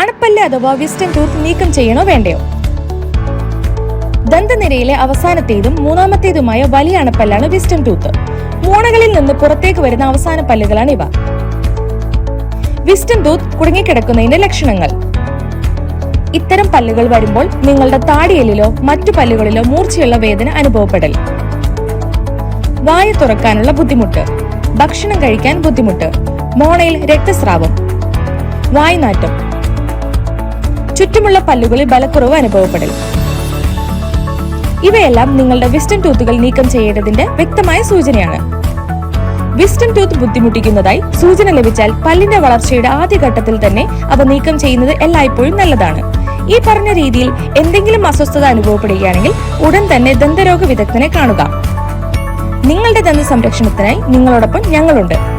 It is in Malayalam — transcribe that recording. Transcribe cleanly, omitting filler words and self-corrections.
അണപ്പല്ല് അഥവാ വിസ്റ്റം ടൂത്ത് നീക്കം ചെയ്യണോ വേണ്ടയോ? ദന്തനിരയിലെ അവസാനത്തേതും മൂന്നാമത്തേതുമായ വലിയ അണപ്പല്ലാണ് വിസ്റ്റം ടൂത്ത്. മോണകളിൽ നിന്ന് പുറത്തേക്ക് വരുന്ന അവസാന പല്ലുകളാണ് ഇവ. വിസ്റ്റം ടൂത്ത് കുടുങ്ങിക്കിടക്കുന്നതിന്റെ ലക്ഷണങ്ങൾ. ഇത്തരം പല്ലുകൾ വരുമ്പോൾ നിങ്ങളുടെ താടിയലിലോ മറ്റു പല്ലുകളിലോ മൂർച്ചയുള്ള വേദന അനുഭവപ്പെടൽ, വായ തുറക്കാനുള്ള ബുദ്ധിമുട്ട്, ഭക്ഷണം കഴിക്കാൻ ബുദ്ധിമുട്ട്, മോണയിൽ രക്തസ്രാവം, വായ്നാറ്റം, ചുറ്റുമുള്ള പല്ലുകളിൽ ബലക്കുറവ് അനുഭവപ്പെടൽ. ഇവയെല്ലാം നിങ്ങളുടെ വിസ്റ്റം ടൂത്തുകൾ നീക്കം ചെയ്യേണ്ടതിന്റെ വ്യക്തമായ സൂചനയാണ്. വിസ്റ്റം ടൂത്ത് ബുദ്ധിമുട്ടിക്കുന്നതായി സൂചന ലഭിച്ചാൽ പല്ലിന്റെ വളർച്ചയുടെ ആദ്യഘട്ടത്തിൽ തന്നെ അവ നീക്കം ചെയ്യുന്നത് എല്ലായ്പ്പോഴും നല്ലതാണ്. ഈ പറഞ്ഞ രീതിയിൽ എന്തെങ്കിലും അസ്വസ്ഥത അനുഭവപ്പെടുകയാണെങ്കിൽ ഉടൻ തന്നെ ദന്തരോഗ വിദഗ്ധനെ കാണുക. നിങ്ങളുടെ ദന്ത സംരക്ഷണത്തിനായി നിങ്ങളോടൊപ്പം ഞങ്ങളുണ്ട്.